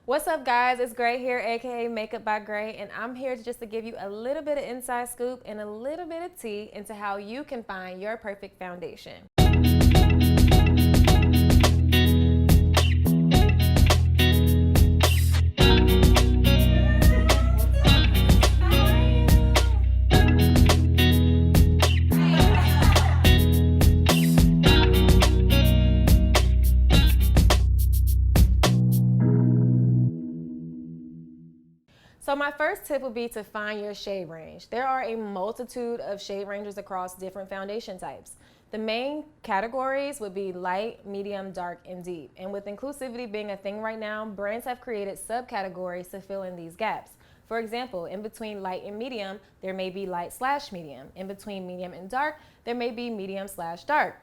What's up, guys? It's Gray here, aka Makeup by Gray, and I'm here just to give you a little bit of inside scoop and a little bit of tea into how you can find your perfect foundation. So my first tip would be to find your shade range. There are a multitude of shade ranges across different foundation types. The main categories would be light, medium, dark, and deep. And with inclusivity being a thing right now, brands have created subcategories to fill in these gaps. For example, in between light and medium, there may be light/medium. In between medium and dark, there may be medium/dark.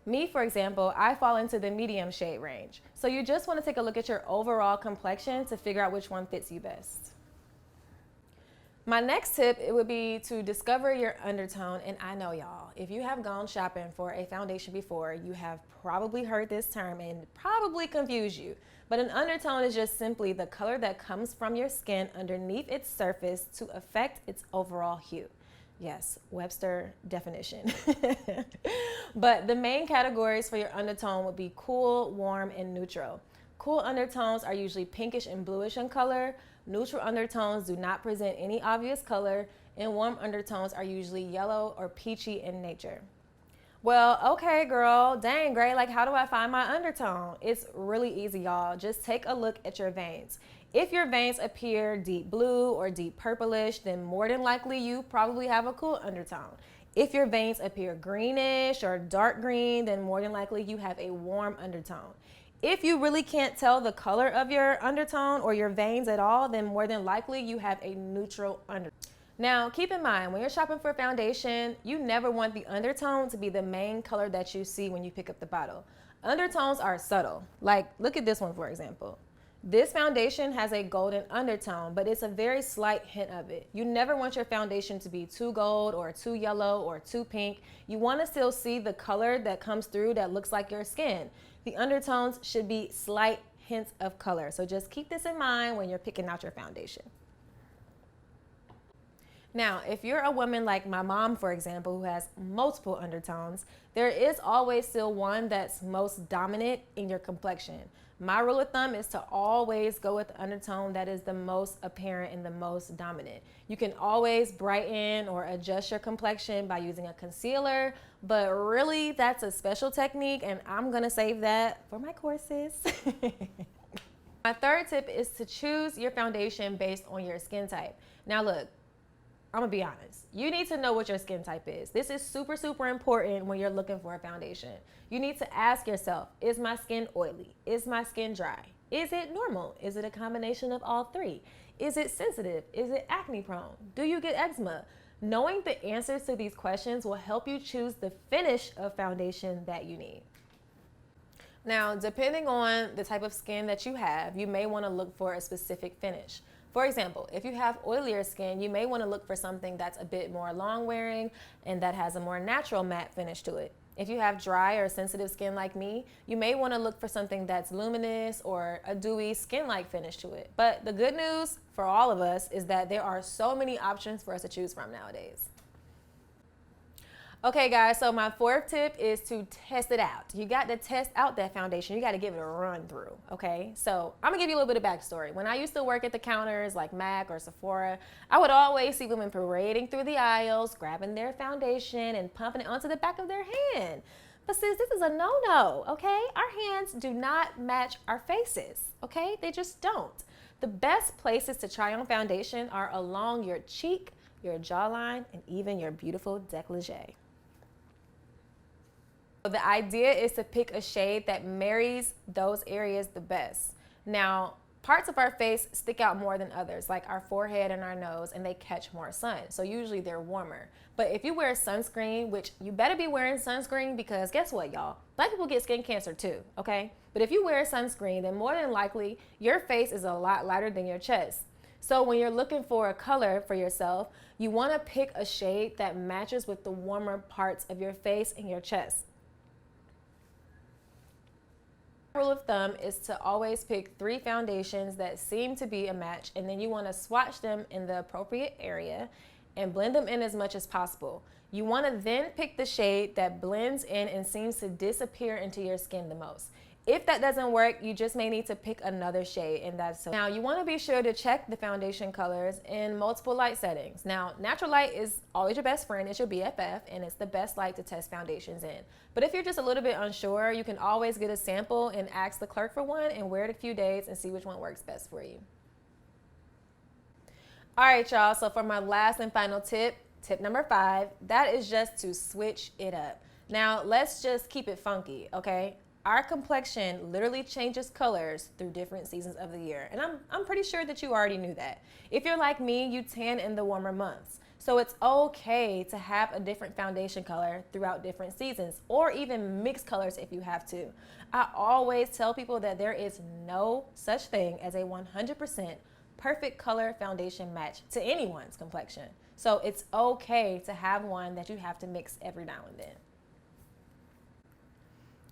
Me, for example, I fall into the medium shade range. So you just want to take a look at your overall complexion to figure out which one fits you best. My next tip, it would be to discover your undertone. And I know, y'all, if you have gone shopping for a foundation before, you have probably heard this term and probably confused you. But an undertone is just simply the color that comes from your skin underneath its surface to affect its overall hue. Yes, Webster definition. But the main categories for your undertone would be cool, warm, and neutral. Cool undertones are usually pinkish and bluish in color. Neutral undertones do not present any obvious color, and warm undertones are usually yellow or peachy in nature. Well, okay, girl, dang, Gray, like how do I find my undertone? It's really easy, y'all. Just take a look at your veins. If your veins appear deep blue or deep purplish, then more than likely you probably have a cool undertone. If your veins appear greenish or dark green, then more than likely you have a warm undertone. If you really can't tell the color of your undertone or your veins at all, then more than likely you have a neutral undertone. Now, keep in mind, when you're shopping for foundation, you never want the undertone to be the main color that you see when you pick up the bottle. Undertones are subtle. Like, look at this one, for example. This foundation has a golden undertone, but it's a very slight hint of it. You never want your foundation to be too gold or too yellow or too pink. You want to still see the color that comes through that looks like your skin. The undertones should be slight hints of color. So just keep this in mind when you're picking out your foundation. Now, if you're a woman like my mom, for example, who has multiple undertones, there is always still one that's most dominant in your complexion. My rule of thumb is to always go with the undertone that is the most apparent and the most dominant. You can always brighten or adjust your complexion by using a concealer, but really that's a special technique and I'm gonna save that for my courses. My third tip is to choose your foundation based on your skin type. Now look, I'm gonna be honest. You need to know what your skin type is. This is super, super important when you're looking for a foundation. You need to ask yourself, is my skin oily? Is my skin dry? Is it normal? Is it a combination of all three? Is it sensitive? Is it acne prone? Do you get eczema? Knowing the answers to these questions will help you choose the finish of foundation that you need. Now, depending on the type of skin that you have, you may wanna look for a specific finish. For example, if you have oilier skin, you may want to look for something that's a bit more long wearing and that has a more natural matte finish to it. If you have dry or sensitive skin like me, you may want to look for something that's luminous or a dewy skin-like finish to it. But the good news for all of us is that there are so many options for us to choose from nowadays. Okay, guys, so my fourth tip is to test it out. You got to test out that foundation. You got to give it a run through, okay? So I'm gonna give you a little bit of backstory. When I used to work at the counters like MAC or Sephora, I would always see women parading through the aisles, grabbing their foundation and pumping it onto the back of their hand. But sis, this is a no-no, okay? Our hands do not match our faces, okay? They just don't. The best places to try on foundation are along your cheek, your jawline, and even your beautiful décolleté. The idea is to pick a shade that marries those areas the best. Now, parts of our face stick out more than others, like our forehead and our nose, and they catch more sun. So usually they're warmer. But if you wear sunscreen, which you better be wearing sunscreen because guess what, y'all? Black people get skin cancer too, okay? But if you wear sunscreen, then more than likely your face is a lot lighter than your chest. So when you're looking for a color for yourself, you want to pick a shade that matches with the warmer parts of your face and your chest. Rule of thumb is to always pick 3 foundations that seem to be a match, and then you want to swatch them in the appropriate area and blend them in as much as possible. You want to then pick the shade that blends in and seems to disappear into your skin the most. If that doesn't work, you just may need to pick another shade, and that's so. Now, you want to be sure to check the foundation colors in multiple light settings. Now, natural light is always your best friend, it's your BFF, and it's the best light to test foundations in. But if you're just a little bit unsure, you can always get a sample and ask the clerk for one and wear it a few days and see which one works best for you. All right, y'all, so for my last and final tip, tip number 5, that is just to switch it up. Now, let's just keep it funky, okay? Our complexion literally changes colors through different seasons of the year. And I'm pretty sure that you already knew that. If you're like me, you tan in the warmer months. So it's okay to have a different foundation color throughout different seasons, or even mix colors if you have to. I always tell people that there is no such thing as a 100% perfect color foundation match to anyone's complexion. So it's okay to have one that you have to mix every now and then.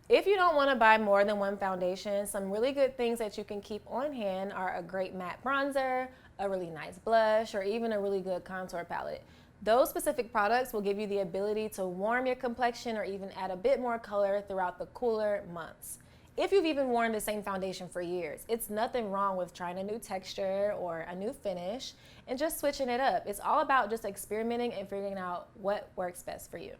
If you don't want to buy more than one foundation, some really good things that you can keep on hand are a great matte bronzer, a really nice blush, or even a really good contour palette. Those specific products will give you the ability to warm your complexion or even add a bit more color throughout the cooler months. If you've even worn the same foundation for years, it's nothing wrong with trying a new texture or a new finish and just switching it up. It's all about just experimenting and figuring out what works best for you.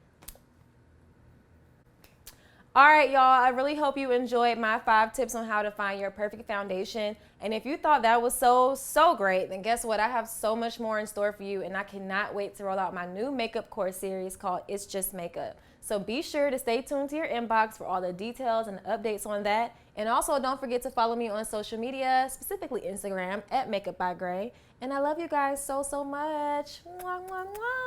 All right, y'all, I really hope you enjoyed my 5 tips on how to find your perfect foundation. And if you thought that was so great, then guess what? I have so much more in store for you, and I cannot wait to roll out my new makeup course series called It's Just Makeup. So be sure to stay tuned to your inbox for all the details and updates on that. And also don't forget to follow me on social media, specifically Instagram @MakeupByGray. And I love you guys so much. Mwah, mwah, mwah.